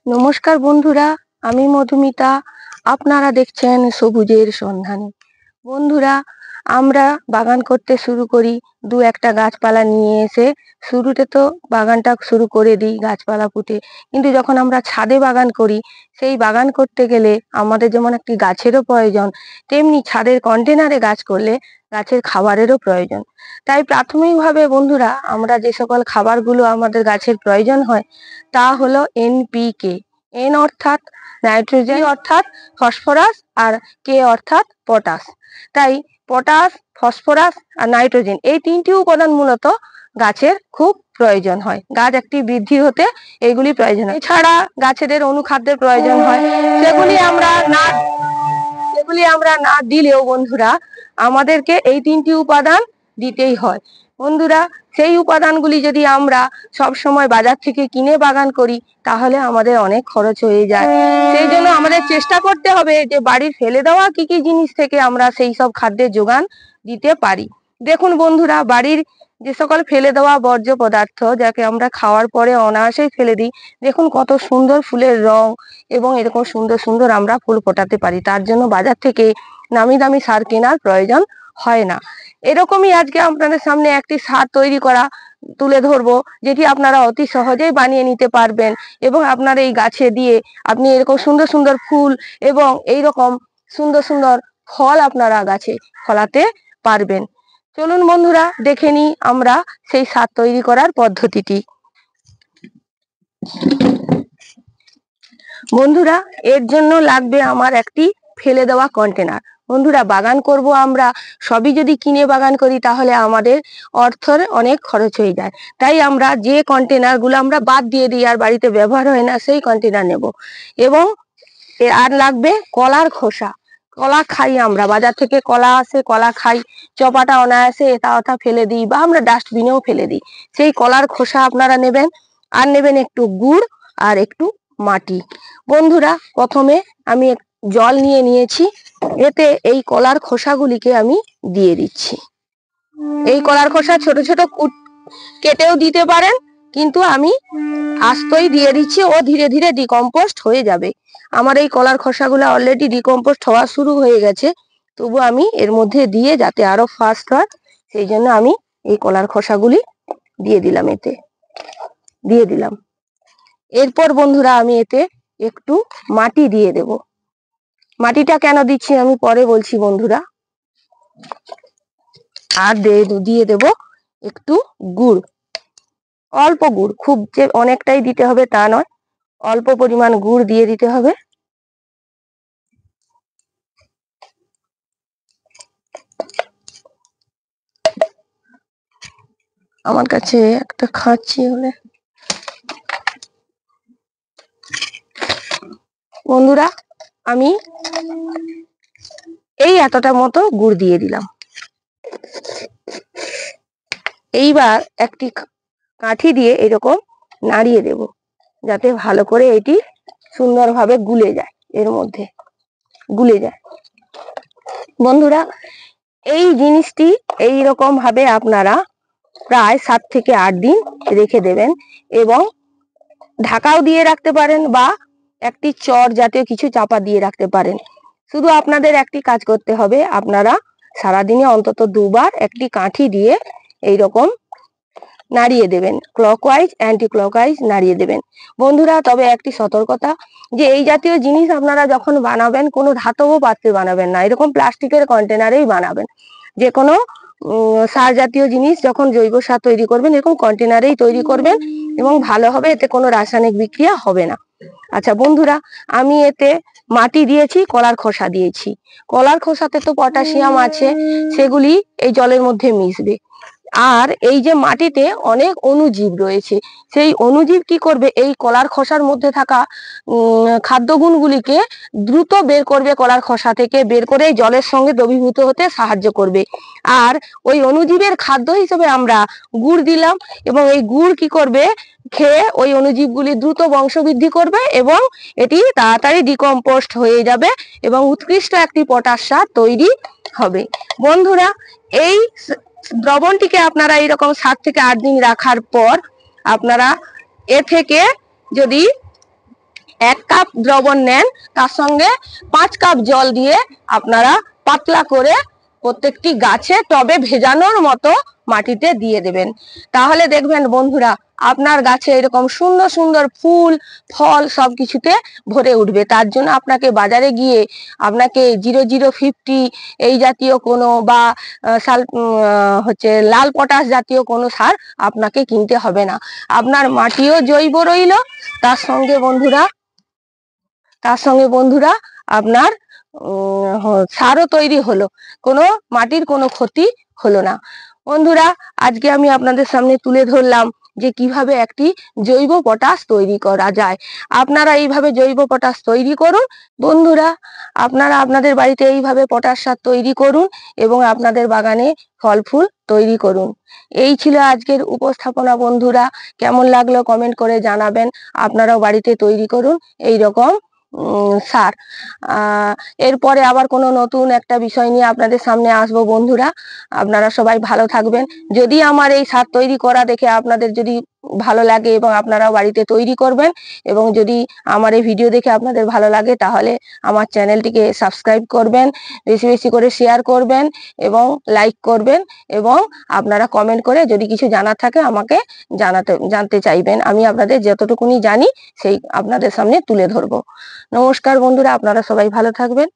নমস্কার বন্ধুরা, আমি মধুমিতা। আপনারা দেখছেন সবুজের সন্ধানে। বন্ধুরা, আমরা বাগান করতে শুরু করি দু একটা গাছপালা নিয়ে এসে। শুরুতে তো বাগানটা শুরু করে দিই গাছপালা পুঁতে, কিন্তু যখন আমরা ছাদে বাগান করি, সেই বাগান করতে গেলে আমাদের যেমন একটি গাছেরও প্রয়োজন, তেমনি ছাদের কন্টেনারে গাছ করলে গাছের খাবারেরও প্রয়োজন। তাই প্রাথমিকভাবে বন্ধুরা, আমরা যে সকল খাবারগুলো আমাদের গাছের প্রয়োজন হয় তা হলো NPK। এন অর্থাৎ নাইট্রোজেন অর্থাৎ ফসফরাস, আর কে অর্থাৎ পটাশ। তাই পটাশ, ফসফরাস আর নাইট্রোজেন এই তিনটি উপাদান মূলত গাছের খুব প্রয়োজন হয়। গাছ একটি বৃদ্ধি হতে এইগুলি প্রয়োজন হয়। এছাড়া গাছেদের অনুখাদ্যের প্রয়োজন হয়, সেগুলি আমরা না দিলেও বন্ধুরা আমাদেরকে এই তিনটি উপাদান দিতেই হয়। বন্ধুরা, সেই উপাদানগুলি যদি আমরা সব সময় বাজার থেকে কিনে বাগান করি তাহলে আমাদের অনেক খরচ হয়ে যায়। সেই জন্য আমাদের চেষ্টা করতে হবে যে বাড়ির ফেলে দেওয়া কি কি জিনিস থেকে আমরা সেই সব খাদ্যের যোগান দিতে পারি। দেখুন বন্ধুরা, বাড়ির যে সকল ফেলে দেওয়া বর্জ্য পদার্থ, যাকে আমরা খাওয়ার পরে অনায়াসেই ফেলে দিই, দেখুন কত সুন্দর ফুলের রং, এবং এরকম সুন্দর সুন্দর আমরা ফুল ফোটাতে পারি। তার জন্য বাজার থেকে নামি দামি সার কেনার প্রয়োজন হয় না। এরকমই আজকে আপনাদের সামনে একটি সার তৈরি করা তুলে ধরবো, যেটি আপনারা অতি সহজেই বানিয়ে নিতে পারবেন, এবং আপনার এই গাছে দিয়ে আপনি এরকম সুন্দর সুন্দর ফুল এবং এই রকম সুন্দর সুন্দর ফল আপনারা গাছে ফলাতে পারবেন। চলুন বন্ধুরা, দেখে নিই আমরা সেই সার তৈরি করার পদ্ধতিটি। বন্ধুরা, এর জন্য লাগবে আমার একটি ফেলে দেওয়া কন্টেনার। বন্ধুরা, বাগান করব আমরা, সবই যদি কিনে বাগান করি তাহলে আমাদের অর্থের অনেক খরচ হয়ে যায়। তাই আমরা যে কন্টেনারগুলো আমরা বাদ দিয়ে দিই আর বাড়িতে ব্যবহার হয় না, সেই কন্টেনার নেব। এবং আর লাগবে কলার খোসা। কলা খাই আমরা, বাজার থেকে কলা আসে, কলা খাই, চপাটা অনায়াসে এটা ওটা ফেলে দিই, বা আমরা ডাস্টবিনেও ফেলে দিই। সেই কলার খোসা আপনারা নেবেন, আর নেবেন একটু গুড় আর একটু মাটি। বন্ধুরা, প্রথমে আমি জল নিয়ে নিয়েছি, এতে এই কলার খোসাগুলিকে আমি দিয়ে দিচ্ছি। এই কলার খোসা ছোট ছোট কেটেও দিতে পারেন, কিন্তু আমি আস্তই দিয়ে দিচ্ছি, ও ধীরে ধীরে ডিকম্পোস্ট হয়ে যাবে। আমার এই কলার খোসাগুলো অলরেডি ডিকম্পোস্ট হওয়া শুরু হয়ে গেছে, তবু আমি এর মধ্যে দিয়ে, যাতে আরো ফাস্ট হয় সেই জন্য আমি এই কলার খোসাগুলি দিয়ে দিলাম, এতে দিয়ে দিলাম। এরপর বন্ধুরা, আমি এতে একটু মাটি দিয়ে দেব। মাটিটা কেন দিচ্ছি আমি পরে বলছি বন্ধুরা। আর দিয়ে দেব একটু গুড়, অল্প গুড়, খুব যে অনেকটাই দিতে হবে তা নয়, অল্প পরিমাণ গুড় দিয়ে দিতে হবে। আমার কাছে একটা খাচ্ছি হলে। বন্ধুরা, আমি এই এতটা মতো গুড় দিয়ে দিলাম। এইবার একটি কাঠি দিয়ে এরকম নাড়িয়ে দেব, যাতে ভালো করে এটি সুন্দরভাবে গুলে যায়, এর মধ্যে গুলে যায়। বন্ধুরা, এই জিনিসটি এই রকম ভাবে আপনারা প্রায় 7 থেকে 8 দিন রেখে দেবেন, এবং ঢাকাও দিয়ে রাখতে পারেন, বা একটি চট জাতীয় কিছু চাপা দিয়ে রাখতে পারেন। শুধু আপনাদের একটি কাজ করতে হবে, আপনারা সারাদিনে অন্তত 2 বার একটি কাঠি দিয়ে এইরকম নাড়িয়ে দেবেন, ক্লকওয়াইজ অ্যান্টি ক্লকওয়াইজ নাড়িয়ে দেবেন। বন্ধুরা তবে একটি সতর্কতা, যে এই জাতীয় জিনিস আপনারা যখন বানাবেন কোনো ধাতব পাত্রে বানাবেন না, এরকম প্লাস্টিকের কন্টেনারেই বানাবেন। যে কোনো সার জাতীয় জিনিস যখন জৈব সার তৈরি করবেন এরকম কন্টেনারেই তৈরি করবেন এবং ভালো হবে, এতে কোনো রাসায়নিক বিক্রিয়া হবে না। আচ্ছা বন্ধুরা, আমি এতে মাটি দিয়েছি, কলার খোসা দিয়েছি। কলার খোসাতে তো পটাশিয়াম আছে, সেগুলি এই জলের মধ্যে মিশবে। আর এই যে মাটিতে অনেক অণুজীব রয়েছে, সেই অণুজীব কি করবে, এই কলার খোসার মধ্যে থাকা খাদ্যগুণগুলিকে দ্রুত বের করবে, কলার খোসা থেকে বের করে জলের সঙ্গে দ্রবীভূত হতে সাহায্য করবে। আর ওই অণুজীবের খাদ্য হিসেবে আমরা গুড় দিলাম, এবং এই গুড় কি করবে, খেয়ে ওই অণুজীবগুলি দ্রুত বংশবৃদ্ধি করবে এবং এটি তাড়াতাড়ি ডিকম্পোস্ট হয়ে যাবে এবং উৎকৃষ্ট একটি পটাশ সার তৈরি হবে। বন্ধুরা, এই দ্রবণটিকে আপনারা এইরকম 7 থেকে 8 দিন রাখার পর আপনারা এ থেকে যদি 1 কাপ দ্রবণ নেন, তার সঙ্গে 5 কাপ জল দিয়ে আপনারা পাতলা করে প্রত্যেকটি গাছে টবে ভেজানোর মতো মাটিতে দিয়ে দেবেন। তাহলে দেখবেন বন্ধুরা, আপনার গাছে এরকম সুন্দর সুন্দর ফুল ফল সবকিছুতে ভরে উঠবে। তার জন্য আপনাকে বাজারে গিয়ে আপনাকে 0050 এই জাতীয় কোনো বা লাল পটাশ জাতীয় কোনো সার আপনাকে কিনতে হবে না। আপনার মাটিও জৈব রইল, তার সঙ্গে বন্ধুরা আপনার সারও তৈরি হলো, কোনো মাটির কোনো ক্ষতি হলো না। বন্ধুরা, আজকে আমি আপনাদের সামনে তুলে ধরলাম যে কিভাবে একটি জৈব পটাশ তৈরি করা যায়। আপনারা এইভাবে জৈব পটাশ তৈরি করুন। বন্ধুরা, আপনারা আপনাদের বাড়িতে এইভাবে পটাশ সার তৈরি করুন এবং আপনাদের বাগানে ফল ফুল তৈরি করুন। এই ছিল আজকের উপস্থাপনা। বন্ধুরা, কেমন লাগলো কমেন্ট করে জানাবেন। আপনারাও বাড়িতে তৈরি করুন এই রকম সার। এরপরে আবার কোনো নতুন একটা বিষয় নিয়ে আপনাদের সামনে আসবো। বন্ধুরা, আপনারা সবাই ভালো থাকবেন। যদি আমার এই সার তৈরি করা দেখে আপনাদের যদি ভালো লাগে এবং আপনারাও বাড়িতে তৈরি করবেন, এবং যদি আমার এই ভিডিও দেখে আপনাদের ভালো লাগে তাহলে আমার চ্যানেলটিকে সাবস্ক্রাইব করবেন, বেশি বেশি করে শেয়ার করবেন এবং লাইক করবেন, এবং আপনারা কমেন্ট করে যদি কিছু জানার থাকে আমাকে জানতে চাইবেন। আমি আপনাদের যতটুকুনি জানি সেই আপনাদের সামনে তুলে ধরবো। নমস্কার বন্ধুরা, আপনারা সবাই ভালো থাকবেন।